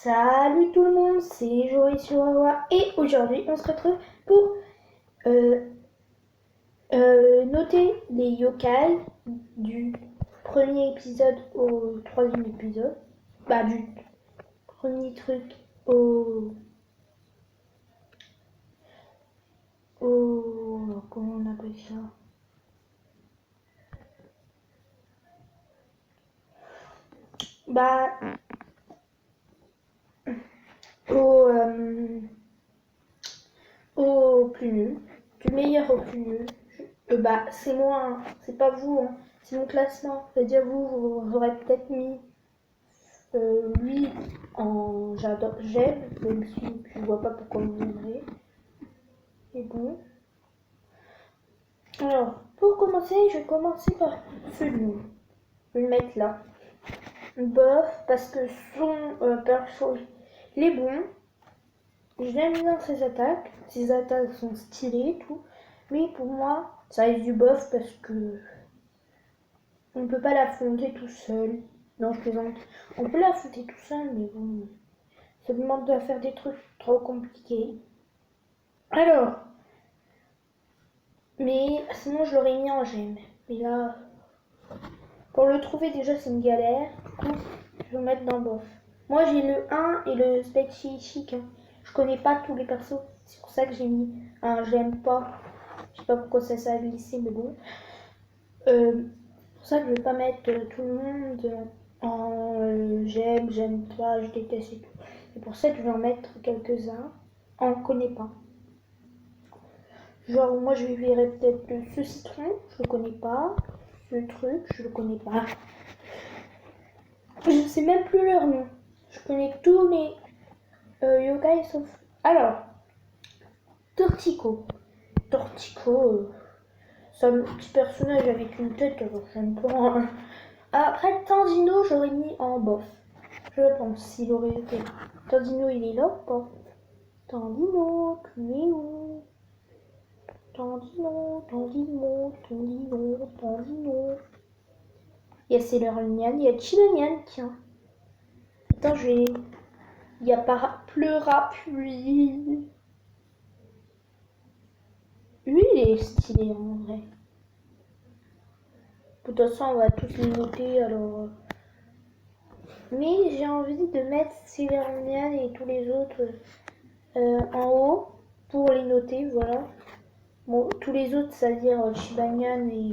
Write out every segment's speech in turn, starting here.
Salut tout le monde, c'est Joris sur Awa et aujourd'hui on se retrouve pour euh, noter les yokai du premier épisode au troisième épisode. Bah du premier truc comment on appelle ça? Bah au, euh, au plus nul, du meilleur au plus nul. Bah c'est moi, hein. C'est pas vous, hein. C'est mon classement. C'est-à-dire vous aurez peut-être mis lui j'aime, même si je vois pas pourquoi vous aimerez. Et bon. Alors, pour commencer, je vais commencer par celui. Je vais le mettre là. Bof, parce que son perso, il est bon. J'aime bien ses attaques. Ses attaques sont stylées et tout. Mais pour moi, ça reste du bof parce que on peut pas l'affronter tout seul. Non, je plaisante. On peut l'affronter tout seul, mais bon. Ça demande de faire des trucs trop compliqués. Alors, mais sinon je l'aurais mis en gemme. Mais là, pour le trouver déjà c'est une galère. Du coup, je vais le mettre dans bof. Moi j'ai le 1 et le Specchi Chic. Je connais pas tous les persos. C'est pour ça que j'ai mis un j'aime pas. Je sais pas pourquoi ça a glissé, mais bon. Pour ça que je vais pas mettre tout le monde en j'aime pas, je déteste et tout. C'est pour ça que je vais en mettre quelques-uns. On connaît pas. Genre, moi, je verrais peut-être ce citron, je le connais pas. Ce truc, je le connais pas. Je sais même plus leur nom. Je connais tous les yokai sauf. Alors, Tortico. Tortico, c'est un petit personnage avec une tête, alors j'aime pas. Hein. Après, Tandino, j'aurais mis en bof. Je pense, s'il aurait été. Tandino, il est là ou pas? Tandino, tu es où? Tandino, Tandino, Tandino, Tandino. Il y a Sailor Nian, il y a Chilonian, tiens. Attends, je vais. Il y a Pleurapluie. Lui, il est stylé en vrai. De toute façon, on va tous les noter alors. Mais j'ai envie de mettre Sailor Nian et tous les autres en haut pour les noter, voilà. Bon, tous les autres, c'est-à-dire Chibanian et.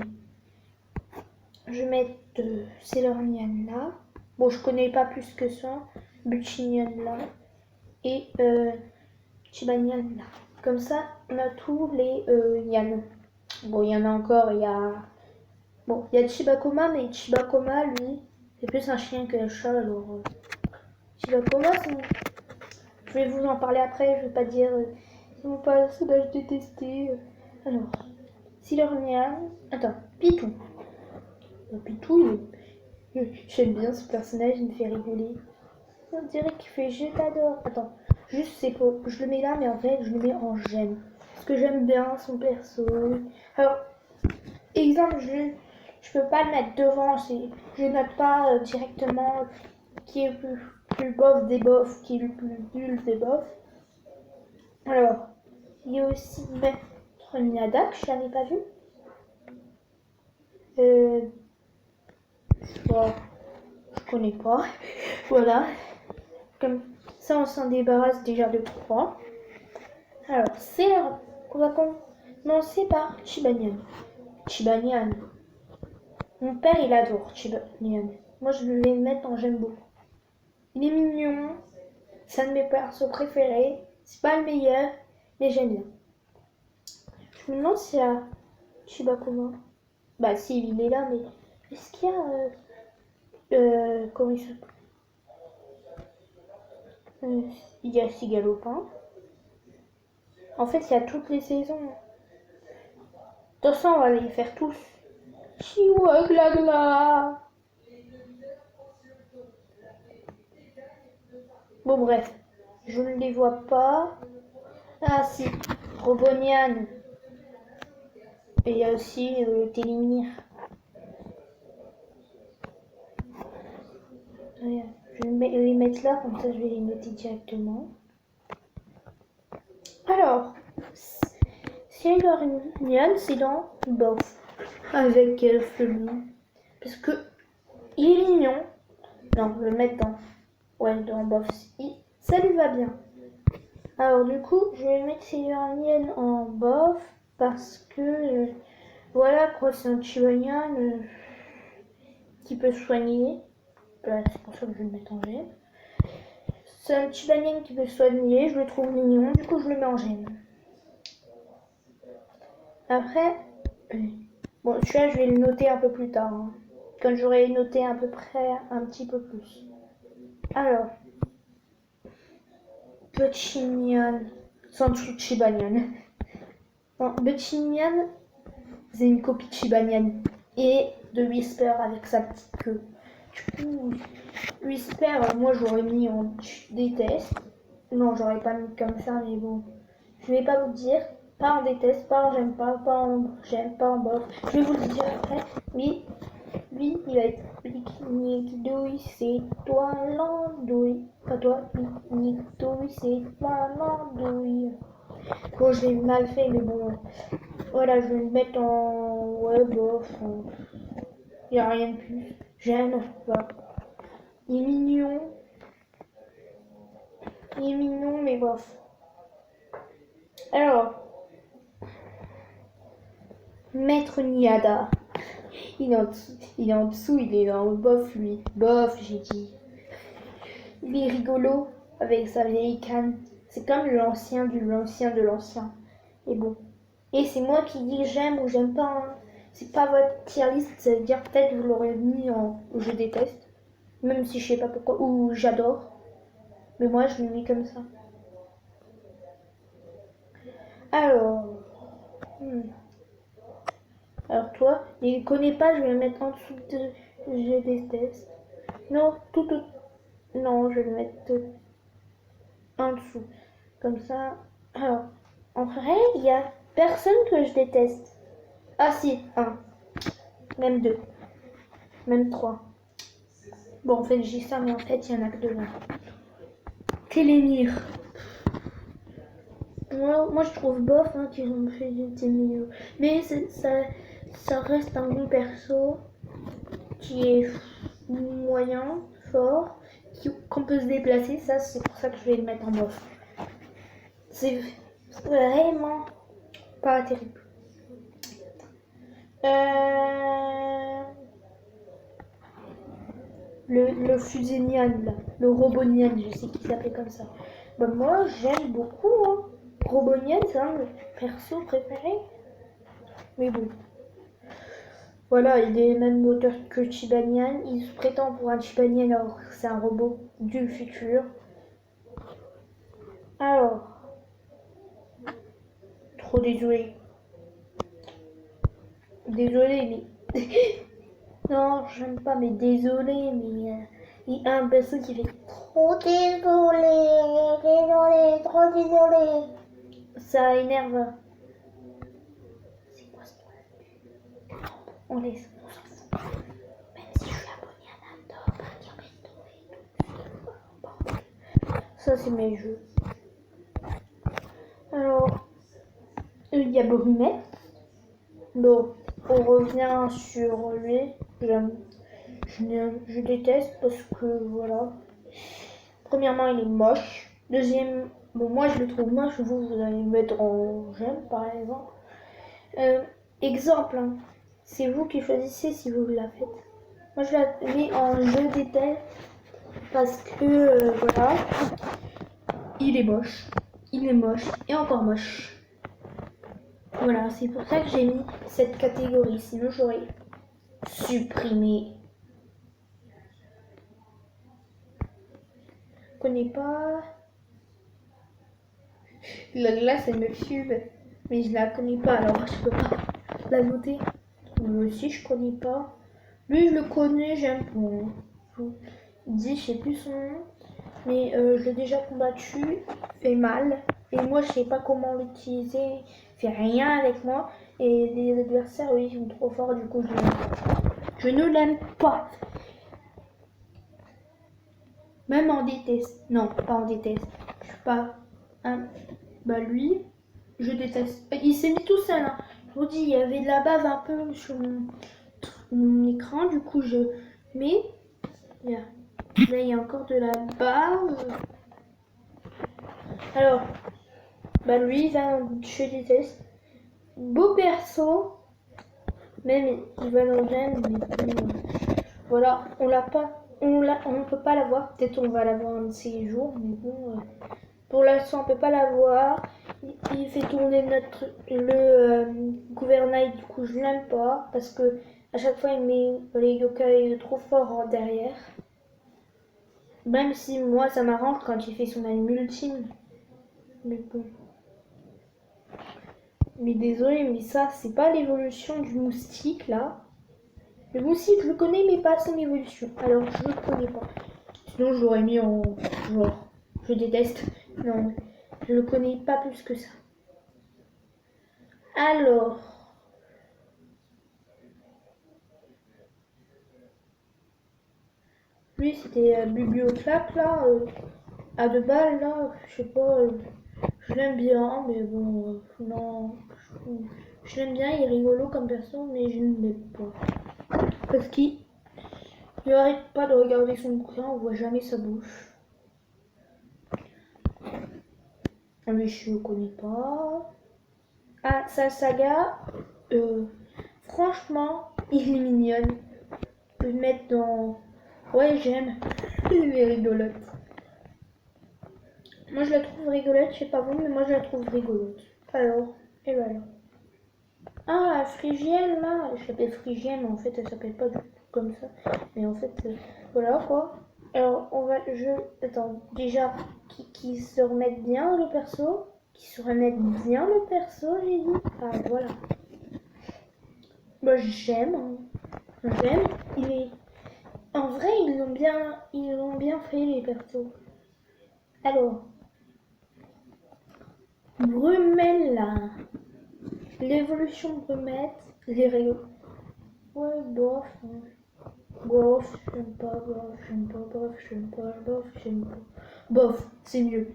Je vais mettre Sailor Nian là. Bon, je connais pas plus que ça. Buchinian là. Et Chibanian là. Comme ça, on a tous les Yan. Bon, il y en a encore, il y a. Bon, il y a Chibakoma, mais Chibakoma, lui, c'est plus un chien que un chat, alors. Chibakoma, c'est. Je vais vous en parler après, je vais pas dire. C'est mon personnage détesté. Alors, Sailor Nian. Attends, Pitou. Pitou, j'aime bien ce personnage, il me fait rigoler. On dirait qu'il fait je t'adore. Attends, juste c'est pour. Je le mets là, mais en fait, je le mets en j'aime. Parce que j'aime bien son perso. Alors, exemple, je peux pas le mettre devant. Je note pas directement qui est le plus bof des bofs, qui est le plus nul des bofs. Alors, il y a aussi Maître Miadak, je l'avais pas vu. Je connais pas. Voilà. Comme ça, on s'en débarrasse déjà de 3. Alors, on va commencer par Chibanian. Chibanian. Mon père, il adore Chibanian. Moi, je vais le mettre en j'aime beaucoup. Il est mignon. C'est un de mes persos préférés. C'est pas le meilleur, mais j'aime bien. Je me demande s'il y a Chibakoma. Bah, si, il est là, mais est-ce qu'il y a. Comment il s'appelle il y a Cigalopin. En fait, il y a toutes les saisons. De toute façon, on va les faire tous. Chihuahua glagla. Bon, bref. Je ne les vois pas. Ah, si. Robonian. Et il y a aussi Télimir. Je Je vais les mettre là, comme ça je vais les noter directement. Alors, Sailor Moon, c'est dans bof. Avec Flume. Parce que il est mignon. Non, je vais le mettre dans. Ouais, dans bof. Ça lui va bien. Alors, du coup, je vais mettre Sailor Moon en bof. Parce que. Voilà quoi, c'est un Chibanian qui peut soigner. C'est pour ça que je vais le mettre en gemme. C'est un Chibanian qui peut soigner, je le trouve mignon, du coup je le mets en gemme. Après, bon, celui-là je vais le noter un peu plus tard, hein, quand j'aurai noté à peu près un petit peu plus. Alors, Butchinian, sans Chibanian. Non, Butchinian, c'est une copie de Chibanian et de Whisper avec sa petite queue. Du coup, Whisper, moi j'aurais mis en déteste. Non, j'aurais pas mis comme ça, mais bon. Je vais pas vous dire. Pas en déteste, pas en j'aime pas en j'aime, pas en bof. Je vais vous le dire après. Oui, lui, il va être Nikidouille, c'est toi l'andouille. Pas toi, Nikidouille, c'est toi l'andouille. Bon, je l'ai mal fait, mais bon. Voilà, je vais le mettre en. Ouais, bof. Il n'y a rien de plus. J'aime, voilà. Il est mignon. Il est mignon, mais bof. Alors, Maître Niada. Il est en dessous, il est dans le bof, lui. Bof, j'ai dit. Il est rigolo avec sa vieille canne. C'est comme l'ancien de l'ancien. Et bon. Et c'est moi qui dis j'aime ou j'aime pas. Hein. C'est pas votre tier list, ça veut dire peut-être vous l'aurez mis en je déteste. Même si je sais pas pourquoi. Ou j'adore. Mais moi, je l'ai mis comme ça. Alors. Alors toi, il ne connaît pas, je vais le mettre en dessous de je déteste. Non, non, je vais le mettre en dessous. Comme ça. Alors, en vrai, il y a personne que je déteste. Ah si, un. Même deux. Même trois. Bon, en fait, je dis ça, mais en fait, il y en a que deux là. Télémire. Moi, je trouve bof hein, qu'ils ont fait du Télémire. Mais ça reste un bon perso qui est moyen, fort, qu'on peut se déplacer. Ça, c'est pour ça que je vais le mettre en bof. C'est vraiment pas terrible. Le Fusénian, là, le Robonian, je sais qu'il s'appelle comme ça. Bah, moi, j'aime beaucoup. Hein. Robonian, c'est un de mes persos préférés. Mais bon. Voilà, il est même moteur que Chibanian. Il se prétend pour un Chibanian alors que c'est un robot du futur. Alors. Trop désolé. Désolé, mais. Non, j'aime pas, mais désolé, mais. Il y a un perso qui fait trop désolé, trop désolé. Ça énerve. C'est quoi ce truc? On laisse. Même si je suis abonné à Nando, ça c'est mes jeux. Alors, il y a Brumet. Bon, on revient sur lui. Je déteste parce que voilà. Premièrement, il est moche. Deuxième, bon, moi je le trouve moche. Vous allez le mettre en j'aime par exemple. Exemple, hein. C'est vous qui choisissez si vous la faites. Moi je la mets en je déteste parce que voilà. Il est moche. Il est moche et encore moche. Voilà, c'est pour ça que j'ai mis cette catégorie. Sinon j'aurais supprimé. Je connais pas. La glace elle me fume. Mais je la connais pas alors je peux pas la noter. Lui aussi je connais pas. Lui je le connais, j'aime pas. Je vous dis, je sais plus son nom. Mais je l'ai déjà combattu, fait mal. Et moi je sais pas comment l'utiliser, fait rien avec moi. Et les adversaires, oui, ils sont trop forts, du coup je ne l'aime pas. Même en déteste. Non, pas en déteste. Je suis pas... Hein. Bah lui, je déteste. Il s'est mis tout seul. Hein. Je vous dis, il y avait de la bave un peu sur mon écran. Du coup, je mets... Là, il y a encore de la bave. Alors, bah lui, je déteste. Beau perso. Même, il va dans j'aime. Mais voilà, on l'a pas... On ne peut pas l'avoir. Peut-être on va l'avoir un de ces jours. Mais bon... Pour l'instant, on peut pas l'avoir. Il fait tourner le gouvernail, du coup je l'aime pas parce que à chaque fois il met les yokai trop fort derrière. Même si moi ça m'arrange quand il fait son anime ultime. Mais bon. Mais désolé, mais ça c'est pas l'évolution du moustique là. Le moustique je le connais mais pas son évolution. Alors je le connais pas. Sinon je l'aurais mis en genre je déteste. Non, je le connais pas plus que ça. Alors, lui c'était Biblioclaque là, à 2 balles là, je sais pas, je l'aime bien, mais bon, non, je l'aime bien, il est rigolo comme personne, mais je ne l'aime pas. Parce qu'il arrête pas de regarder son bouquin, on voit jamais sa bouche. Mais je connais pas. Ah, sa saga, franchement, il est mignonne. Je peux le mettre dans... Ouais, j'aime. Il est rigolote. Moi, je la trouve rigolote, je sais pas vous, mais moi, je la trouve rigolote. Alors, et voilà. Ah, la Phrygienne, là, je l'appelle Phrygienne, mais en fait, elle s'appelle pas du tout comme ça. Mais en fait, voilà, quoi. Alors, Attends, déjà, qui se remette bien le perso. Qui se remette bien le perso, j'ai dit. Ah, voilà. Moi, j'aime. Hein. J'aime. Il est... En vrai, ils l'ont bien fait, les persos. Alors, Brumella. L'évolution de Brumette, les rayons. Ouais, bof. Bof, j'aime pas, bof, j'aime pas, bof, j'aime pas, bof, j'aime pas. Bof, c'est mieux.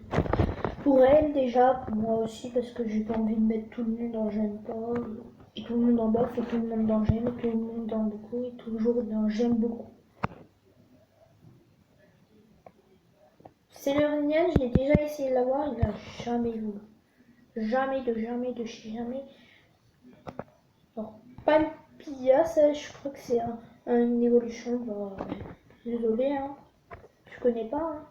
Pour elle, déjà, pour moi aussi, parce que j'ai pas envie de mettre tout le monde en j'aime pas, et tout le monde en bof, et tout le monde en j'aime, et tout le monde en beaucoup, et toujours dans j'aime beaucoup. Sailor Nian, je l'ai déjà essayé de l'avoir, il n'a jamais voulu. Jamais de chez jamais. Alors, Palpia, ça, je crois que c'est une évolution. Bah, désolé, hein. Je connais pas. Hein.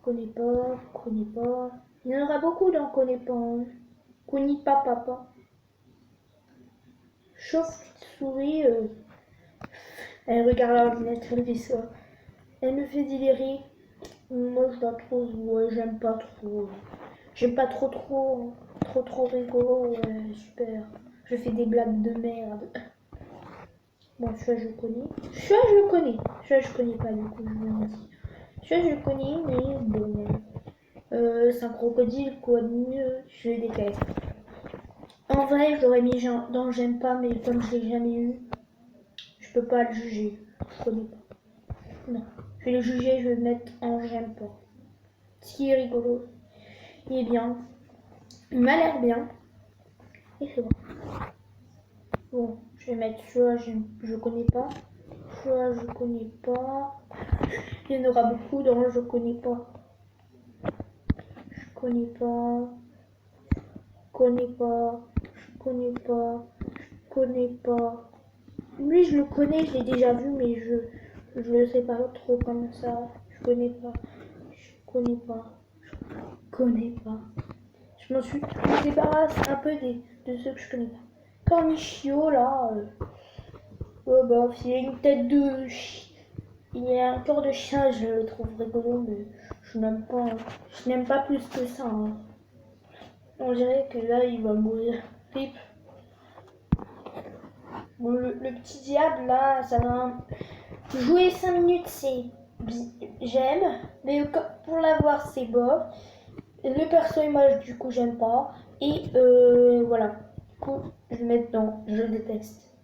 Connais pas. Il y en aura beaucoup dans connais pas. Hein. Connais pas, papa. Chauve-souris, elle regarde l'ordinateur, elle dit ça. Elle me fait délirer. Moi, je la trouve, ouais, j'aime pas trop. J'aime pas trop rigolo, ouais, super. Je fais des blagues de merde. Bon, celui-là, je connais. Celui-là, je connais pas, du coup, je vous le dis. Celui-là, je le connais, mais bon. C'est un crocodile, quoi de mieux. Je le déteste. En vrai, je l'aurais mis dans j'aime pas, mais comme je l'ai jamais eu, je peux pas le juger. Je connais pas. Non. Je vais le juger, je vais le mettre en j'aime pas. Ce qui est rigolo. Il est bien. Il m'a l'air bien. Et c'est bon. Bon, je vais mettre celui-là, je connais pas. Celui-là, je connais pas. Il y en aura beaucoup dans je connais pas. Je connais pas. Connais pas. Je connais pas. Je connais pas. Lui, je le connais, je l'ai déjà vu, mais je le sais pas trop comme ça. Je connais pas. Je connais pas. Je connais pas. Je me débarrasse un peu de ceux que je connais pas. Cornichio, là. Ouais, bah, il a une tête de chien. Il a un corps de chien, je le trouve rigolo, mais je n'aime pas. Hein. Je n'aime pas plus que ça. Hein. On dirait que là, il va mourir. Rip. Bon, le petit diable, là, ça va. Jouer 5 minutes, c'est. J'aime. Mais pour l'avoir, c'est bof. Le perso image, du coup, j'aime pas. Et voilà. Du coup, je vais mettre dans je déteste.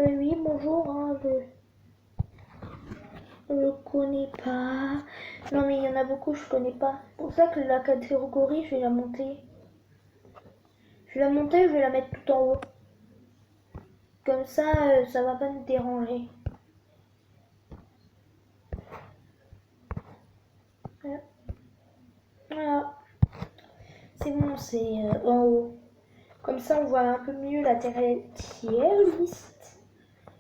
Oui, bonjour, hein, je ne connais pas. Non, mais il y en a beaucoup, je connais pas. C'est pour ça que la catégorie, je vais la monter. Je vais la monter, je vais la mettre tout en haut. Comme ça va pas me déranger. Voilà. C'est bon, c'est en haut. Comme ça, on voit un peu mieux la tier list.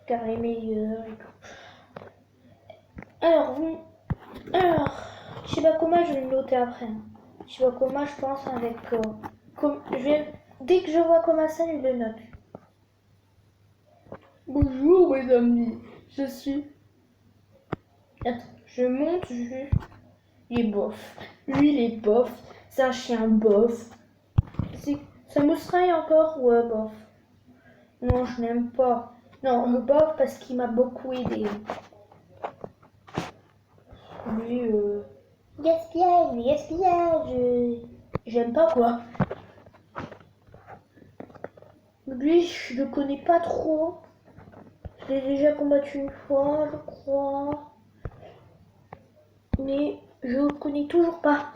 Car les meilleurs et tout. Alors, Shibakoma, je vais le noter après. Shibakoma, je pense, avec... dès que je vois Koma-san, je le note. Bonjour, mes amis. Je suis... Attends, je monte juste... Il est bof. Lui, il est bof. C'est un chien bof. Ça mousserait encore? Ouais, bof. Non, je n'aime pas. Non, bof parce qu'il m'a beaucoup aidé. Lui, gaspillage. J'aime pas quoi. Lui, je le connais pas trop. Je l'ai déjà combattu une fois, je crois. Mais je le connais toujours pas.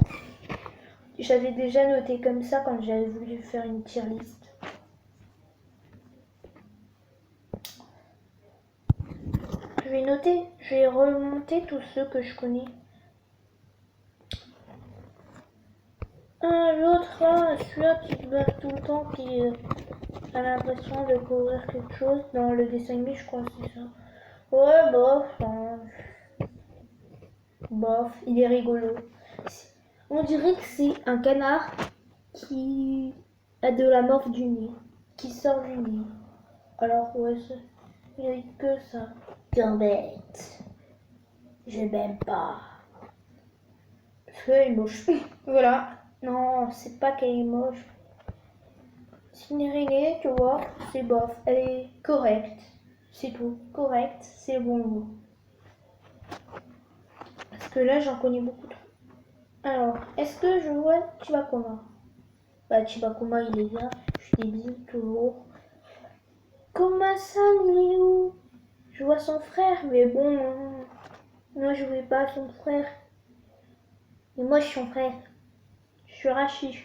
J'avais déjà noté comme ça quand j'avais voulu faire une tier list. Je vais noter, je vais remonter tous ceux que je connais. L'autre là, celui-là qui se bat tout le temps, qui a l'impression de couvrir quelque chose dans le dessin animé, je crois que c'est ça. Ouais, bof, hein. Bof, il est rigolo. On dirait que c'est un canard qui a de la morphe du nez, qui sort du nez. Alors ouais, il n'y a que ça. Gambette, je m'aime pas. Elle est moche. Voilà. Non, c'est pas qu'elle est moche. Cinérinée, tu vois, c'est bof. Elle est correcte. C'est tout. Correcte, c'est le bon mot. Parce que là, j'en connais beaucoup trop. Alors, est-ce que je vois Chibakoma? Bah, Chibakoma, il est là. Je débile toujours. Koma-san, il est où? Je vois son frère, mais bon, moi, je vois pas son frère. Et moi, je suis son frère. Je suis Rachi.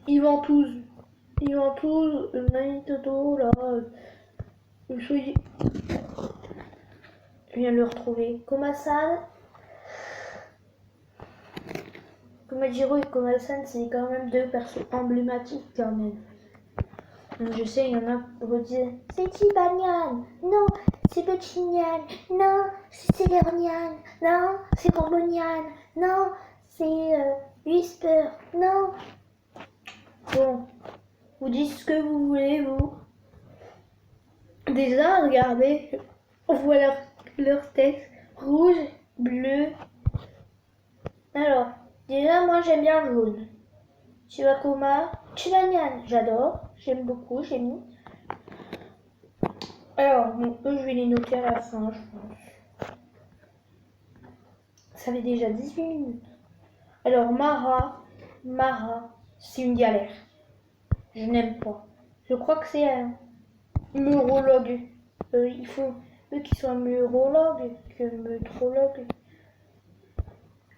Iventouz, Manitoto, là. Je viens de le retrouver. Koma-san. Komajiro et Koma-san, c'est quand même deux persos emblématiques quand même. Donc, je sais, il y en a qui vont dire c'est Chibanyan, non, c'est Bochinyan, non, c'est Célérnian, non, c'est Borbonian, non, c'est Whisper, non. Bon, vous dites ce que vous voulez, vous. Déjà, regardez, on voit leur texte rouge, bleu. Alors, déjà, moi j'aime bien le jaune. Chibakoma, Chibanyan, j'adore, j'aime beaucoup, j'ai mis. Alors, bon, eux, je vais les noter à la fin, je pense. Ça fait déjà 18 minutes. Alors, Mara, c'est une galère. Je n'aime pas. Je crois que c'est un neurologue. Il faut eux qui soient neurologues que metrologue.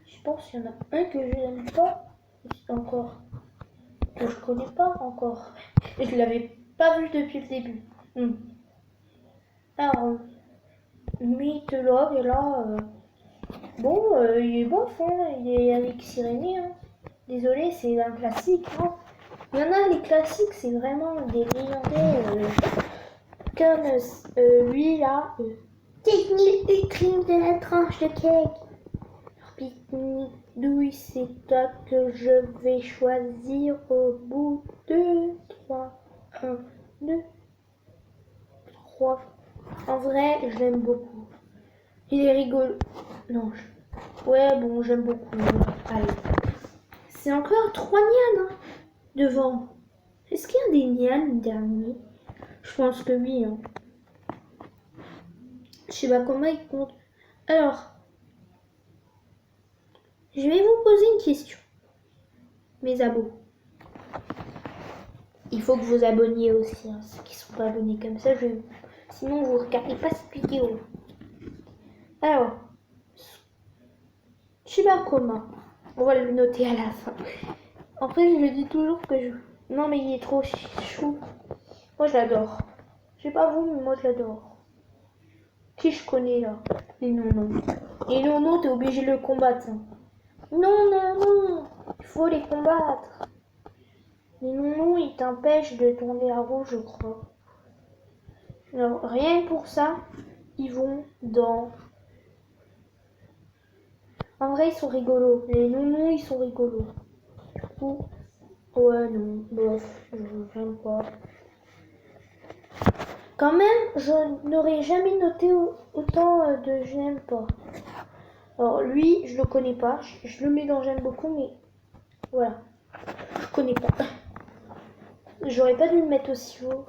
Je pense qu'il y en a un que je n'aime pas. Encore. Que je connais pas encore. Et je l'avais pas vu depuis le début. Alors, mythologue, là, bon, il est bof, hein, il est avec Sirénie. Hein. Désolé, c'est un classique. Hein. Il y en a, les classiques, c'est vraiment des légendaires. Comme lui, là. Technique ultime de la tranche de cake. Pique-nique douille, c'est toi que je vais choisir au bout de 3. 1, 2, 3. En vrai, je l'aime beaucoup. Il est rigolo. Non, ouais, bon, j'aime beaucoup. Allez. C'est encore 3 nianes hein, devant. Est-ce qu'il y a des nianes derniers? Je pense que oui. Hein. Je sais pas comment il compte. Alors, Je vais vous poser une question, mes abos. Il faut que vous abonniez aussi, hein, ceux qui ne sont pas abonnés comme ça, sinon vous ne regardez pas cette vidéo. Alors, super commun. On va le noter à la fin. En fait, je dis toujours que je... Non, mais il est trop chou. Moi, je l'adore. Je sais pas vous, mais moi, je l'adore. Qui je connais, là? Les nonos. Les nonos, t'es obligé de le combattre. Hein. Non, non, non. Il faut les combattre. Les nonos, ils t'empêchent de tourner la roue, je crois. Alors, rien que pour ça, ils vont dans... En vrai, ils sont rigolos. Les nounous, ils sont rigolos. Du coup, ouais, non, bof, j'aime pas. Quand même, je n'aurais jamais noté autant de je n'aime pas. Alors, lui, je le connais pas. Je le mets dans j'aime beaucoup, mais voilà. Je connais pas. J'aurais pas dû le mettre aussi haut.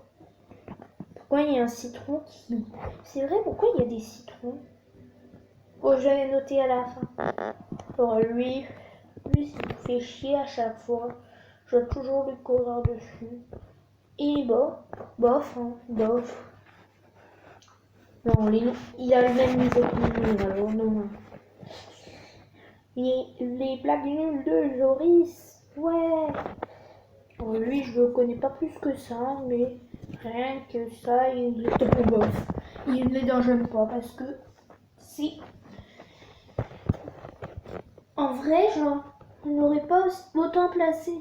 Pourquoi il y a un citron qui... C'est vrai, pourquoi il y a des citrons? Oh, j'avais noté à la fin. Alors, lui, il me fait chier à chaque fois. Je dois toujours lui courir dessus. Il est bof, hein, bof. Non, il a le même niveau que nous, alors non. Les blagues nulles de Joris, ouais. Alors, lui, je le connais pas plus que ça, mais rien que ça, il est trop bof. Il ne les j'aime pas parce que si. En vrai, genre, on n'aurait pas autant placé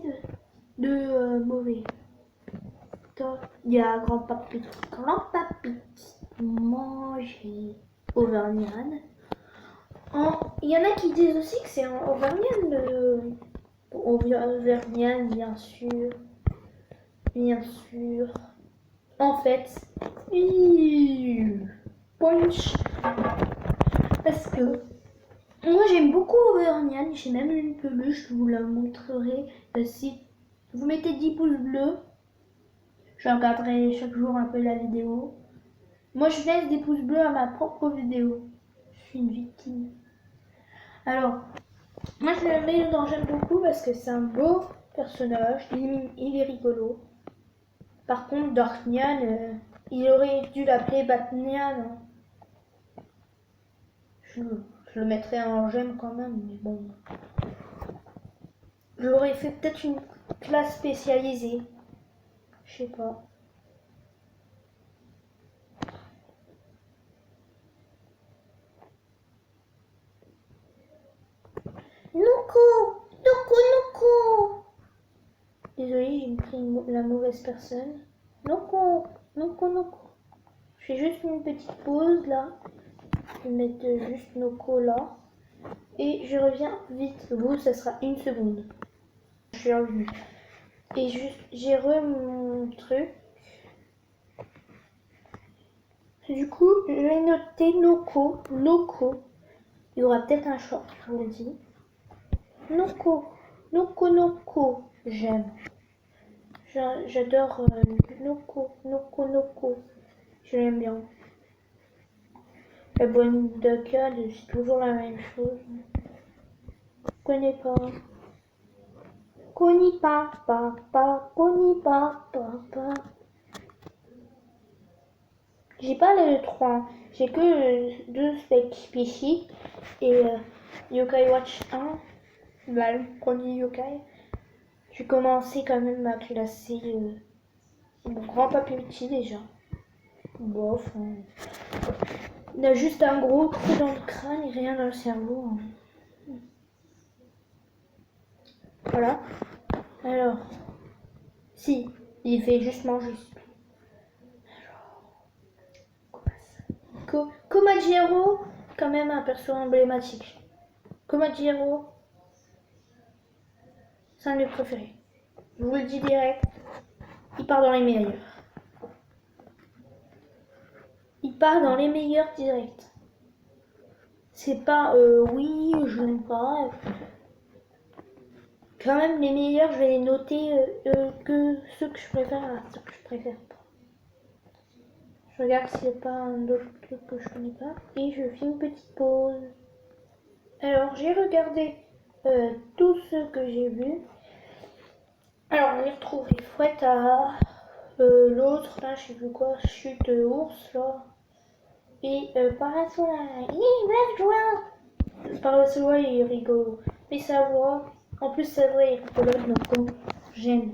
de mauvais. Il y a grand-papy qui mangeait auvergnane. Il y en a qui disent aussi que c'est en auvergnane. Auvergnane, bien sûr. Bien sûr. En fait, punch. Parce que moi j'aime beaucoup auvergnane. J'ai même une peluche, je vous la montrerai. Si vous mettez 10 pouces bleus, je regarderai chaque jour un peu la vidéo. Moi, je laisse des pouces bleus à ma propre vidéo. Je suis une victime. Alors, moi, je le mets dans j'aime beaucoup parce que c'est un beau personnage. Il est rigolo. Par contre, Darknian, il aurait dû l'appeler Batnian. Je le mettrais en j'aime quand même, mais bon. Je l'aurais fait peut-être une classe spécialisée. Je sais pas. Noko. Désolée, j'ai pris la mauvaise personne. Noko. Je fais juste une petite pause là. Je vais mettre juste Noko là. Et je reviens vite. Vous, ça sera une seconde. Je suis revenue. Et juste, j'ai mon truc. Du coup, je vais noter Noko. Il y aura peut-être un short, je vous le dis. Noko. J'aime. J'adore Noko. Je l'aime bien. La bonne d'Akkad, c'est toujours la même chose. Je connais pas. Connais pas. J'ai pas le 3. J'ai que 2 spécifiques. Et Yokai Watch 1. Bah, le premier Yokai. J'ai commencé quand même à classer mon grand papy déjà. Bof. Hein. Il a juste un gros trou dans le crâne et rien dans le cerveau. Hein. Voilà. Alors. Si, il fait juste manger. Alors. Komajiro, quand même un perso emblématique. Komajiro, c'est un de mes préférés. Je vous le dis direct. Il part dans les meilleurs. Il part dans les meilleurs directs. C'est pas oui, je n'aime pas. Quand même, les meilleurs, je vais les noter que ceux que je préfère à ceux que je préfère pas. Je regarde s'il n'y a pas un autre truc que je connais pas. Et je fais une petite pause. Alors, j'ai regardé tous ceux que j'ai vus. Alors on y retrouve les Fouettards, l'autre là, je sais plus quoi, Chute Ours là, et Parasola. Bref, joie. Parasola il est rigolo, mais sa voix, en plus sa voix est rigolote, donc j'aime.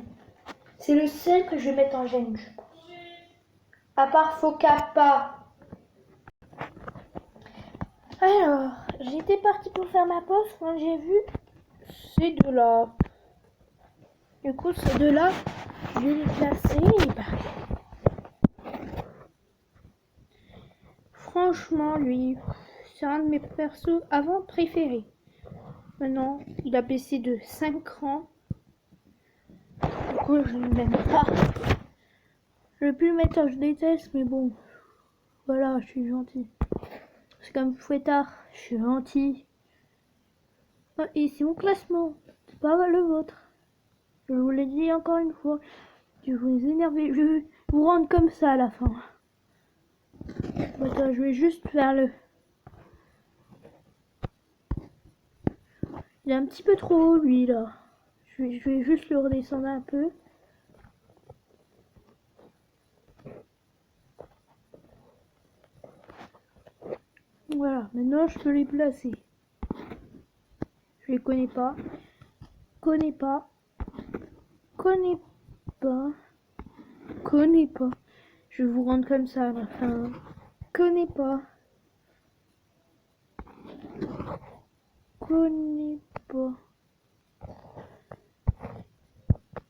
C'est le seul que je vais mettre en gêne, je pense. À part Focappa. Alors, j'étais partie pour faire ma pause quand j'ai vu ces deux-là. Du coup, ces deux-là, je vais les classer. Et bah, franchement, lui, c'est un de mes persos avant préférés. Maintenant, il a baissé de 5 rangs. Du coup, je ne l'aime pas. Je vais plus le mettre en je déteste, mais bon. Voilà, je suis gentil. C'est comme Fouettard, je suis gentil. Et c'est mon classement, c'est pas le vôtre. Je vous l'ai dit encore une fois. Je vous énerver, je vais vous rendre comme ça à la fin. Attends, je vais juste faire le... Il est un petit peu trop haut lui là. Je vais juste le redescendre un peu. Voilà, maintenant je peux les placer. Je les connais pas. Connais pas. Connais pas. Connais pas. Je vais vous rendre comme ça à la fin. Connais pas. Connais pas.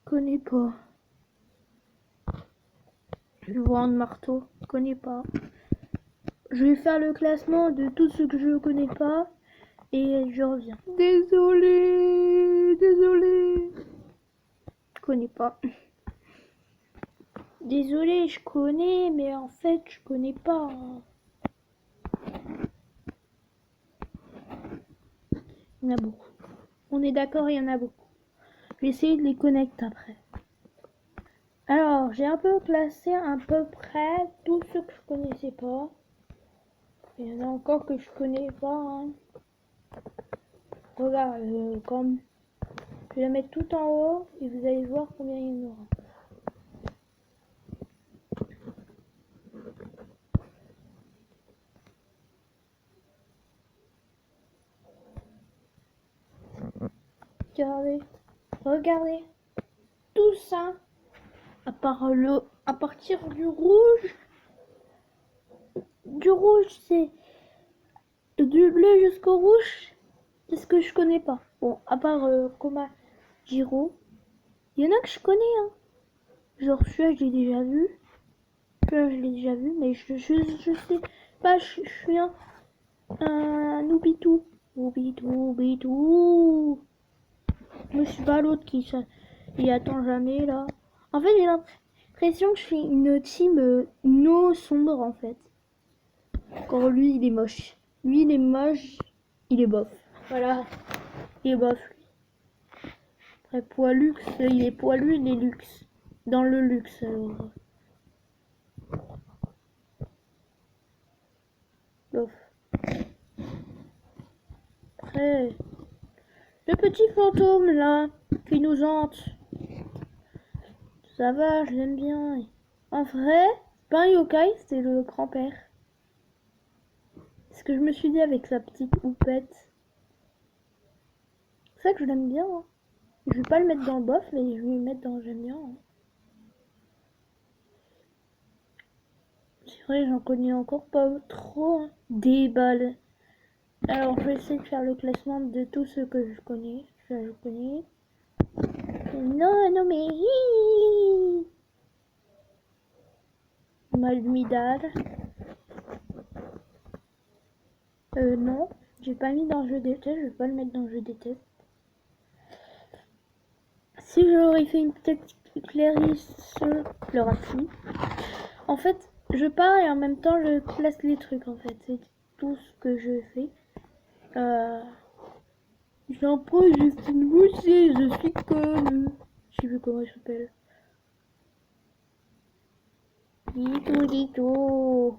Connais pas. Je vais vous rendre marteau. Connais pas. Je vais faire le classement de tout ce que je connais pas. Et je reviens. Désolé. Désolé. Je connais pas. Désolé, je connais, mais en fait, je connais pas. Il y en a beaucoup. On est d'accord, il y en a beaucoup. Je vais essayer de les connecter après. Alors, j'ai un peu classé à peu près tous ceux que je connaissais pas. Il y en a encore que je connais pas. Hein. Regarde, comme je vais la mettre tout en haut et vous allez voir combien il y en aura. Regardez, regardez, tout ça, à partir du rouge c'est du bleu jusqu'au rouge, c'est ce que je connais pas. Bon, à part Koma Jiro, il y en a que je connais, hein. Genre celui-là, je l'ai déjà vu. Celui-là, je l'ai déjà vu, mais je sais pas, je suis un Noubitou. Noubitou. Je suis pas l'autre qui il attend jamais là. En fait, j'ai l'impression que je suis une team no sombre en fait. Quand lui, il est moche. Lui, il est moche, il est bof. Voilà, il est bof lui. Après, poilux, il est poilu, il est luxe. Dans le luxe alors. Bof. Après, le petit fantôme là, qui nous hante. Ça va, je l'aime bien. En vrai, pas un yokai, c'est le grand-père. C'est ce que je me suis dit avec sa petite houppette. C'est ça que je l'aime bien. Hein. Je vais pas le mettre dans le bof, mais je vais le mettre dans j'aime bien. Hein. C'est vrai, j'en connais encore pas trop. Hein. Des balles. Alors, je vais essayer de faire le classement de tous ceux que je connais. Je connais. Non, non, mais... Malmidal. Non. J'ai pas mis dans jeu déteste. Je vais pas le mettre dans jeu déteste. Si j'aurais fait une petite Clarisse Pleurati. En fait, je parle et en même temps je classe les trucs en fait. C'est tout ce que je fais. J'en prends Justine Boucher, je suis conne. Je sais plus comment il s'appelle. Dito.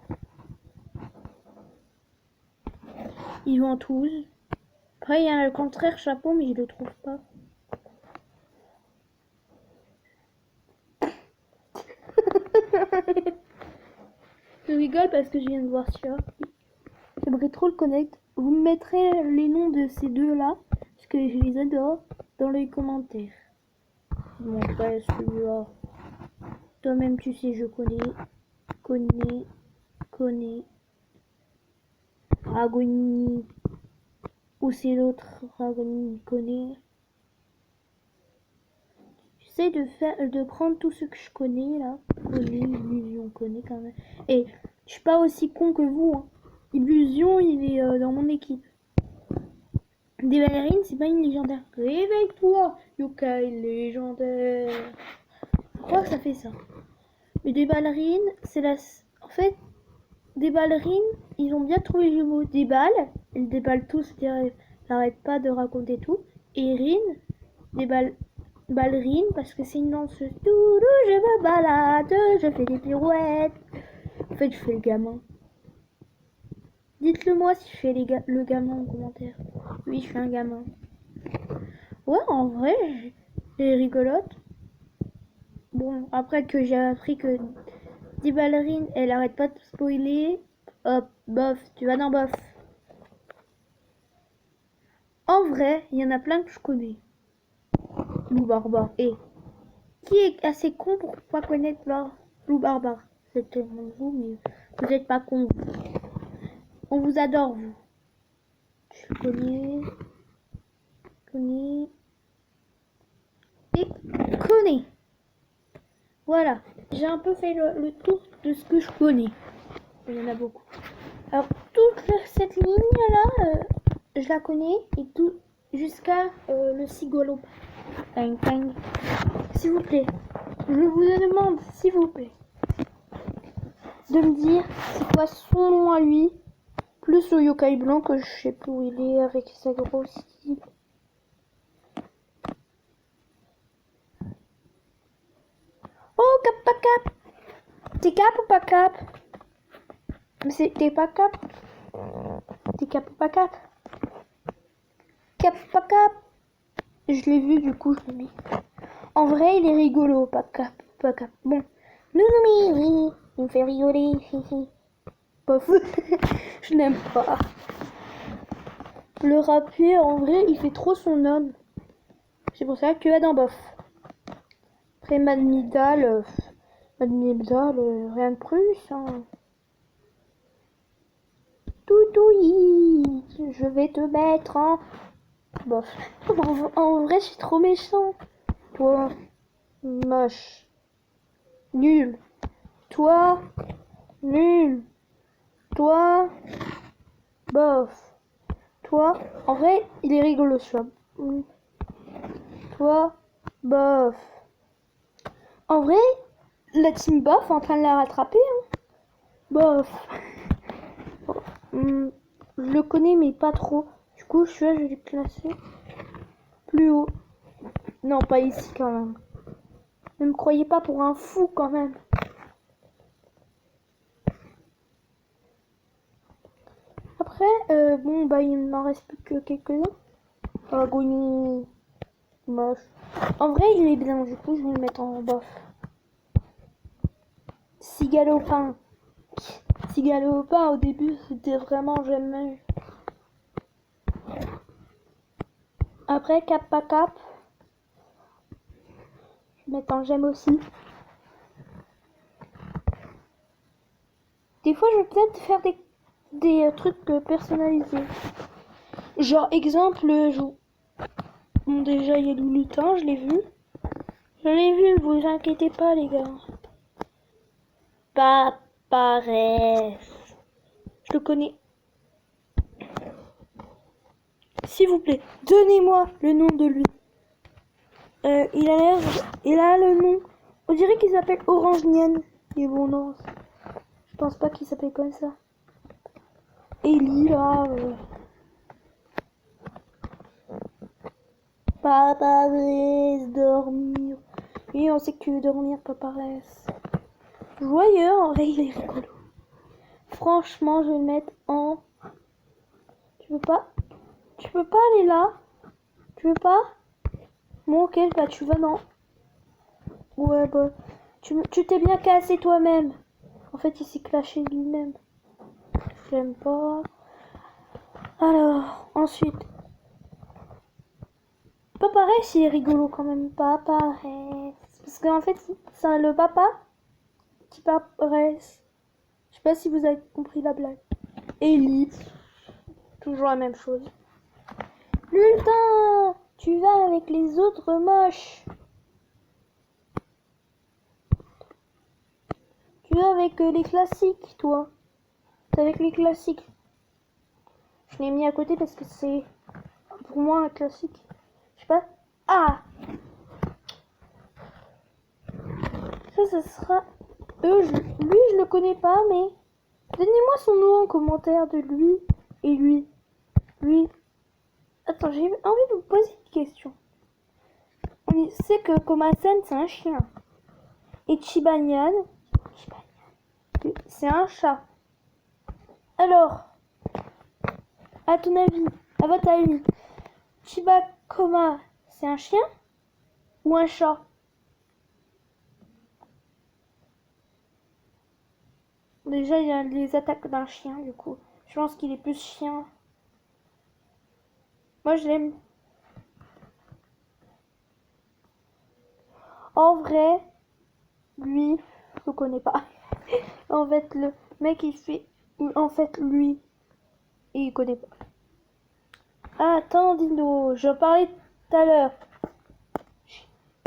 Ils vont tous. Après, il y a le contraire chapeau, mais je le trouve pas. Je rigole parce que je viens de voir ça. J'aimerais trop le connaître. Vous me mettrez les noms de ces deux-là, parce que je les adore, dans les commentaires. Bon, après, celui-là. Toi-même, tu sais, je connais. Ragoni. Ou c'est l'autre, Ragoni connaît. J'essaie de prendre tout ce que je connais, là. Illusion, connaît quand même. Et je suis pas aussi con que vous, hein. Illusion, il est dans mon équipe. Des ballerines, c'est pas une légendaire. Réveille-toi, Yokai légendaire. Je crois que ça fait ça. Mais des ballerines, c'est la... En fait, des ballerines, ils ont bien trouvé le mot déballe. Elles déballent tout, c'est-à-dire elles n'arrêtent pas de raconter tout. Et Rin, des ballerines, parce que c'est une danseuse. Je me balade, je fais des pirouettes. En fait, je fais le gamin. Dites-le moi si je fais le gamin en commentaire. Oui, je suis un gamin. Ouais, en vrai, j'ai rigolote. Bon, après que j'ai appris que des ballerines, elle arrête pas de spoiler. Hop, bof, tu vas dans bof. En vrai, il y en a plein que je connais. Lou Barbare. Et qui est assez con pour pas connaître Lou Barbare? C'est tellement vous, mais vous êtes pas con. On vous adore, vous. Je connais. Et connais. Voilà. J'ai un peu fait le tour de ce que je connais. Il y en a beaucoup. Alors, toute cette ligne-là, je la connais. Et tout jusqu'à le cigolo. Tang, tang. S'il vous plaît. Je vous demande, s'il vous plaît, de me dire c'est quoi son nom à lui. Plus le yokai blanc que je sais plus où il est avec sa grosse... Oh, cap pas cap. T'es cap ou pas cap? Mais t'es pas cap. T'es cap ou pas cap? Cap pas cap. Je l'ai vu, du coup, je l'ai mis. En vrai, il est rigolo, pas cap, pas cap. Bon. Il me fait rigoler. Pof. Je n'aime pas. Le rapier, en vrai, il fait trop son homme. C'est pour ça que Adam bof. Après, Madmidal, rien de plus. Hein. Toutouille, je vais te mettre en... Bof. En vrai, je suis trop méchant. Toi, moche. Nul. Toi, nul. Toi, bof. Toi, en vrai, il est rigolo, ce choix. Toi, bof. En vrai, la team bof est en train de la rattraper. Hein. Bof. Je le connais, mais pas trop. Du coup, je vais le classer plus haut. Non, pas ici quand même. Ne me croyez pas pour un fou quand même. Après, bon, bah, il m'en reste plus que quelques-uns. Agonie. Moche. En vrai, il est bien. Du coup, je vais le mettre en bof. Cigalopin. Cigalopin, au début, c'était vraiment jamais. Après, cap pas cap. Je vais mettre en j'aime aussi. Des fois, je vais peut-être faire des trucs personnalisés. Genre, exemple, bon, déjà, il y a le lutin, je l'ai vu. Je l'ai vu, vous inquiétez pas, les gars. Pas pareil. Je le connais. S'il vous plaît, donnez-moi le nom de lui. Il a le nom. On dirait qu'il s'appelle Orange Nian. Et bon, non. Je pense pas qu'il s'appelle comme ça. Ellie, là. Pas paresse, dormir. Et on sait que tu veux dormir, pas paresse. Joyeux, en vrai, il est rigolo. Franchement, je vais le mettre en... Tu veux pas Tu peux pas aller là? Tu veux pas? Bon, ok, bah tu vas non. Ouais, bah. Tu t'es bien cassé toi-même. En fait, il s'est clashé lui-même. J'aime pas. Alors, ensuite. Pas pareil, c'est rigolo quand même. Pas pareil. Parce qu'en fait, c'est le papa qui paraisse. Je sais pas si vous avez compris la blague. Ellie. Toujours la même chose. Lultin, tu vas avec les autres moches. Tu vas avec les classiques, toi. T'es avec les classiques. Je l'ai mis à côté parce que c'est pour moi un classique. Je sais pas. Ah, ça sera. Lui, je le connais pas, mais donnez-moi son nom en commentaire de lui et lui. Lui. Attends, j'ai envie de vous poser une question. On sait que Komasen, c'est un chien. Et Chibanian, c'est un chat. Alors, à ton avis, à votre avis, Chibakoma, c'est un chien ou un chat? Déjà, il a les attaques d'un chien, du coup. Je pense qu'il est plus chien. Moi, je l'aime. En vrai, lui, je le connais pas. En fait, le mec, il fait... En fait, lui, il connaît pas. Ah, attends, Dino, j'en parlais tout à l'heure.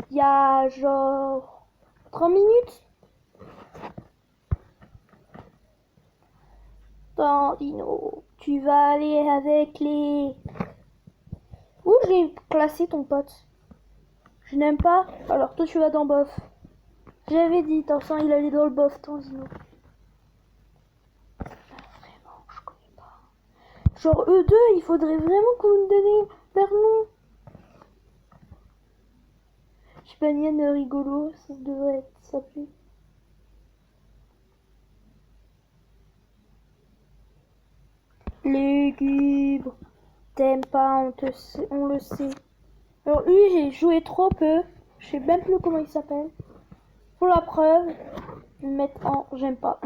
Il y a genre 30 minutes. Attends, Dino, tu vas aller avec les... Où j'ai classé ton pote? Je n'aime pas. Alors toi, tu vas dans bof. J'avais dit, attention, il allait dans le bof, ton Dino. Vraiment, je connais pas. Genre, eux deux, il faudrait vraiment que vous me donniez leur nom. Chibanian rigolo, ça devrait s'appeler. Lugubre. T'aimes pas, on le sait. Alors lui, j'ai joué trop peu. Je sais même plus comment il s'appelle. Pour la preuve, je vais le mettre en j'aime pas.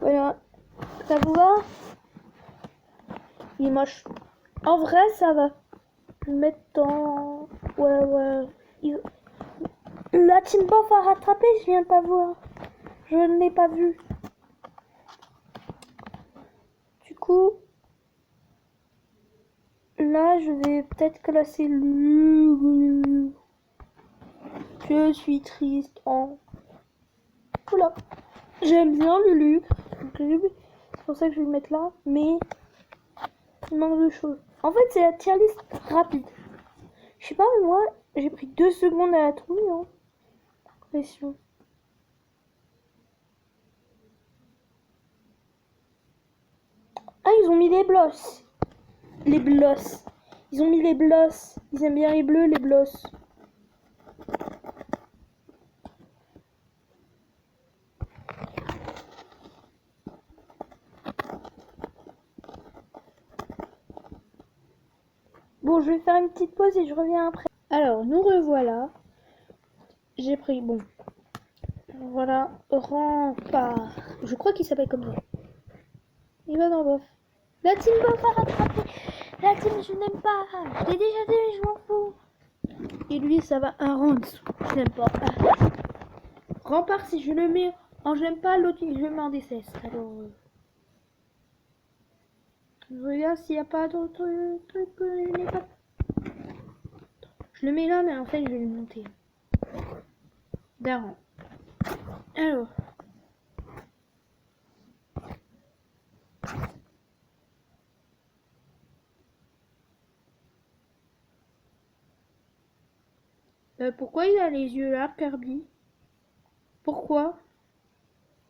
Voilà. Ça vous va? Il est moche. En vrai, ça va. Je vais le mettre en... Ouais. La team Bof a rattrapé, je viens de pas voir. Je ne l'ai pas vu. Du coup, là, je vais peut-être classer lui. Je suis triste en... Oula. J'aime bien Lulu. C'est pour ça que je vais le mettre là. Mais il manque de choses. En fait, c'est la tier list rapide. Je sais pas, moi, j'ai pris 2 secondes à la trouver. Hein. Pression. Ah, ils ont mis les blosses. Les blosses. Ils ont mis les blosses. Ils aiment bien les bleus, les blosses. Bon, je vais faire une petite pause et je reviens après. Alors, nous revoilà. J'ai pris, bon. Voilà, Rempart. Je crois qu'il s'appelle comme ça. Il va dans Bof. La team Bof a rattrapé. La team, je n'aime pas. Je l'ai déjà dit, mais je m'en fous. Et lui, ça va un rang en dessous. Je n'aime pas. Rempart, si je le mets en j'aime pas, l'autre, je le mets en décesse. Alors, je regarde s'il n'y a pas d'autres trucs que je n'ai pas. Je le mets là, mais en fait, je vais le monter. D'un rang. Alors. Pourquoi il a les yeux là, Kirby? Pourquoi?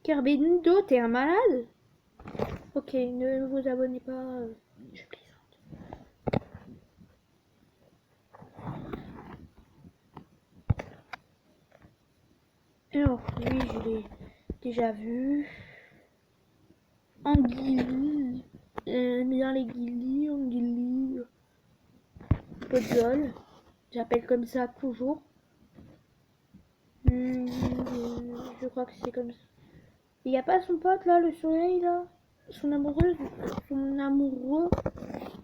Kirby Nudo, t'es un malade? Ok, ne vous abonnez pas. Je plaisante. Alors, lui, je l'ai déjà vu. Anguille. Bien les guillis, Anguille. Podzol. J'appelle comme ça toujours. Je crois que c'est comme ça. Il n'y a pas son pote là, le soleil là? Son amoureuse? Son amoureux?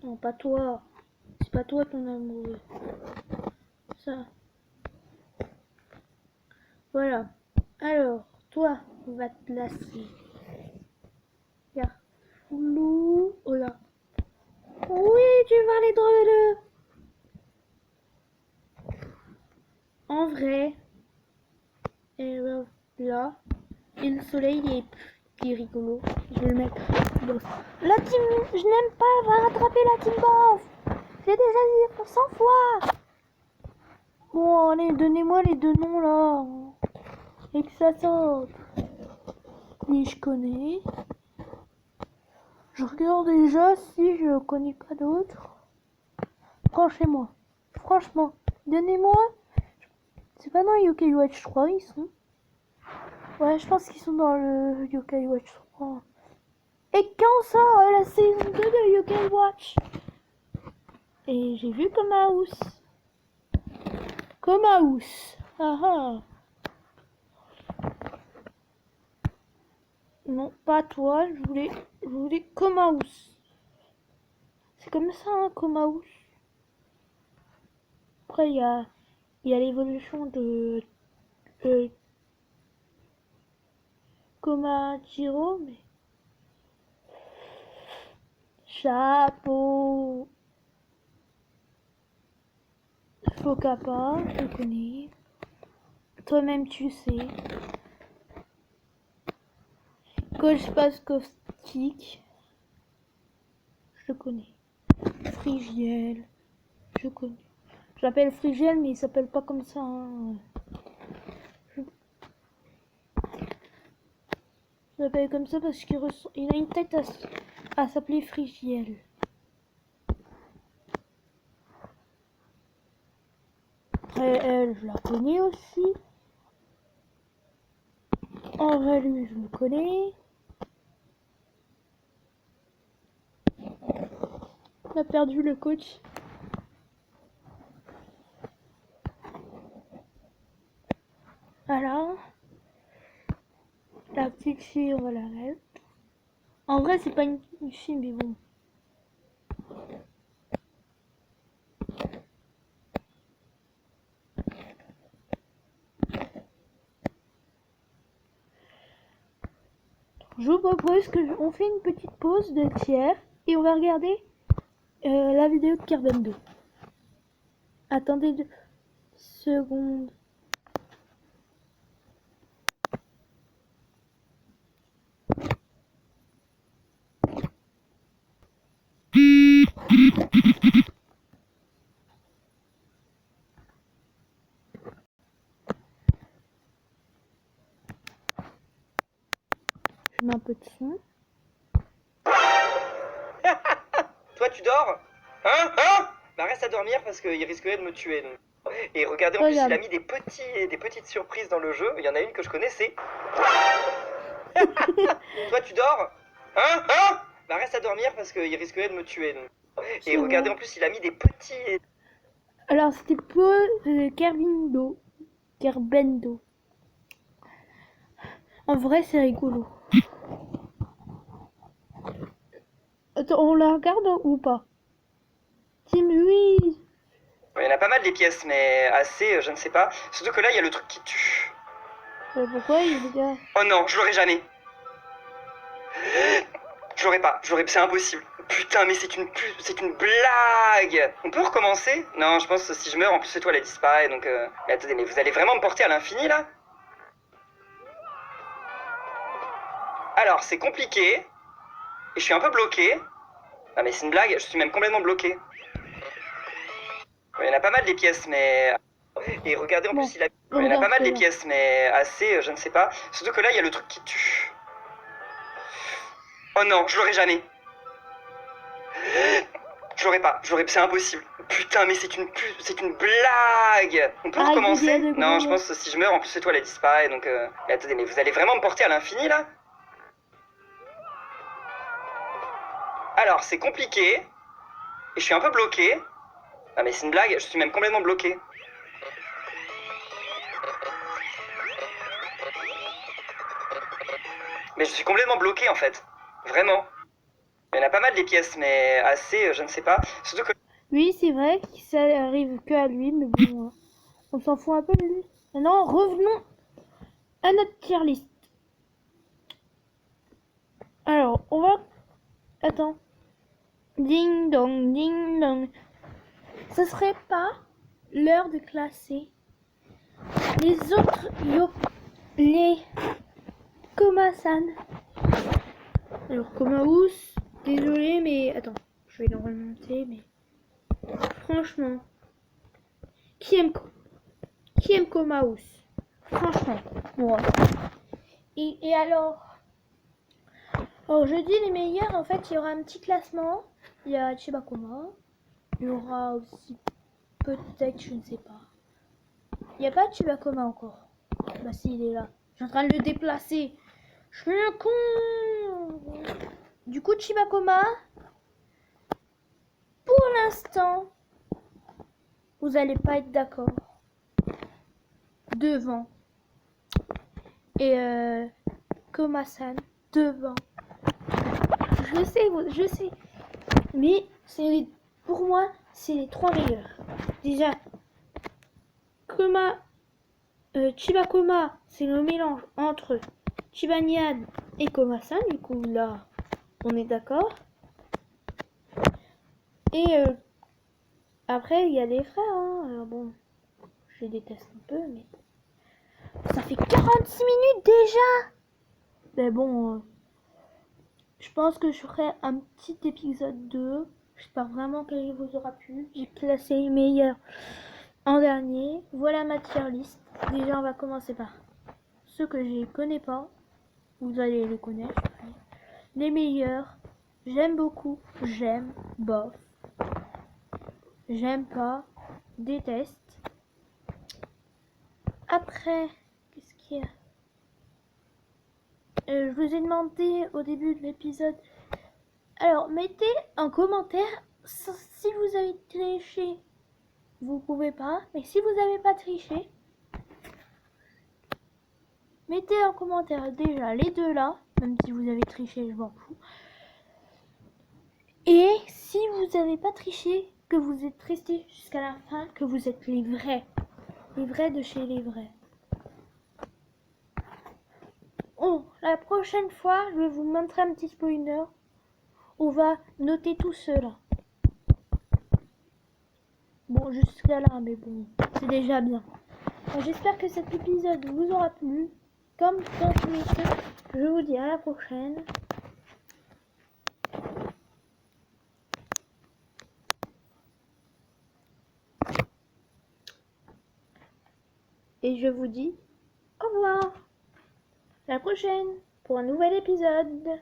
Non, pas toi. C'est pas toi ton amoureux. Ça. Voilà. Alors, toi, on va te placer. Regarde. Flou. Oh là. Oui, tu vas les drôles. En vrai. Et là. Et le soleil il est rigolo. Je vais le mettre. Boss. La team. Je n'aime pas. Va rattraper la team boss. J'ai déjà dit pour 100 fois. Bon, allez, donnez-moi les deux noms là. Et que ça sorte. Oui, je connais. Je regarde déjà si je connais pas d'autres. Franchement, donnez-moi. C'est pas dans Yokai Watch 3, ils sont. Ouais, je pense qu'ils sont dans le Yokai Watch 3. Et quand sort la saison 2 de Yokai Watch? Et j'ai vu Komaus. Komaus. Ah ah. Non, pas toi, je voulais Komaus. C'est comme ça, hein, Komaus. Après, il y a l'évolution de Komachiro, mais... Chapeau. Fokapa, je connais. Toi-même, tu sais. Coach Paskowski, je connais. Frigiel, je connais. J'appelle Frigiel, mais il s'appelle pas comme ça. Hein. Je l'appelle comme ça parce qu'il a une tête à s'appeler Frigiel. Après, elle, je la connais aussi. En vrai, lui, je le connais. On a perdu le coach. Voilà. La petite fille, on va la mettre. En vrai, c'est pas une fille, mais bon. Je vous propose qu'on fait une petite pause de tiers et on va regarder la vidéo de Carbendo. Attendez 2 secondes. Je mets un peu de son. Toi, tu dors? Hein? Bah reste à dormir parce qu'il risquerait de me tuer. Donc. Et regardez, en plus, il a mis des petites surprises dans le jeu. Il y en a une que je connais, c'est... Toi, tu dors? Hein? Bah reste à dormir parce qu'il risquerait de me tuer. Donc. Et regardez, en plus, il a mis des petits... Alors, c'était pour Carbendo. En vrai, c'est rigolo. Attends, on la regarde ou pas? Tim, oui. Il y en a pas mal des pièces, mais assez, je ne sais pas. Surtout que là, il y a le truc qui tue. Pourquoi il est là? Oh non, je l'aurai jamais. Je l'aurai pas, c'est impossible. Putain, mais c'est une blague. On peut recommencer? Non, je pense que si je meurs, en plus cette toile elle disparaît, donc... Mais attendez, mais vous allez vraiment me porter à l'infini, là? Alors, c'est compliqué. Et je suis un peu bloqué. Ah mais c'est une blague, je suis même complètement bloqué. Il y en a pas mal des pièces, mais... Et regardez, en plus, il y en a pas mal des pièces, mais assez, je ne sais pas. Surtout que là, il y a le truc qui tue. Oh non, je l'aurai jamais. Je l'aurai pas, c'est impossible. Putain, mais c'est une blague. On peut recommencer? Non, je pense que si je meurs, en plus cette toile elle disparaît, donc... Mais attendez, mais vous allez vraiment me porter à l'infini, là? Alors, c'est compliqué. Et je suis un peu bloqué. Ah mais c'est une blague, je suis même complètement bloqué. Mais je suis complètement bloqué en fait. Vraiment. Il y en a pas mal des pièces, mais assez, je ne sais pas. Surtout que... Oui, c'est vrai que ça arrive que à lui, mais bon, on s'en fout un peu de lui. Maintenant, revenons à notre tier list. Alors, on va... Attends. Ding dong, ding dong. Ce serait pas l'heure de classer les autres les Komasan. Alors, Komaous, désolé, mais attends, je vais le remonter, mais franchement, qui aime Komaous? Franchement, moi. Et alors, je dis les meilleurs, en fait, il y aura un petit classement. Il y a Chibakoma. Il y aura aussi, peut-être, je ne sais pas. Il n'y a pas de Chibakoma encore. Bah si, il est là. Je suis en train de le déplacer. Je suis un con. Du coup, Chibakoma, pour l'instant, vous allez pas être d'accord. Devant. Et Koma-san, devant. Je sais. Mais pour moi, c'est les trois meilleurs. Déjà, Chibakoma, c'est le mélange entre Chibanyan et Koma-san. Du coup, là, on est d'accord. Et après, il y a les frères. Hein. Alors bon, je les déteste un peu, mais ça fait 46 minutes déjà. Mais bon, je pense que je ferai un petit épisode 2. J'espère vraiment qu'il vous aura plu. J'ai classé les meilleurs en dernier. Voilà ma tier list. Déjà, on va commencer par ceux que je ne connais pas. Vous allez les connaître. Les meilleurs. J'aime beaucoup. J'aime. Bof. J'aime pas. Déteste. Après, qu'est-ce qu'il y a? Je vous ai demandé au début de l'épisode. Alors, mettez en commentaire si vous avez triché. Vous pouvez pas, mais si vous n'avez pas triché, mettez en commentaire déjà les deux là, même si vous avez triché, je m'en fous. Et si vous n'avez pas triché, que vous êtes resté jusqu'à la fin, que vous êtes les vrais de chez les vrais. Oh, la prochaine fois, je vais vous montrer un petit spoiler. On va noter tout cela. Bon, jusqu'à là, mais bon, c'est déjà bien. J'espère que cet épisode vous aura plu. Comme dans tous les cas, je vous dis à la prochaine. Et je vous dis au revoir. À la prochaine pour un nouvel épisode.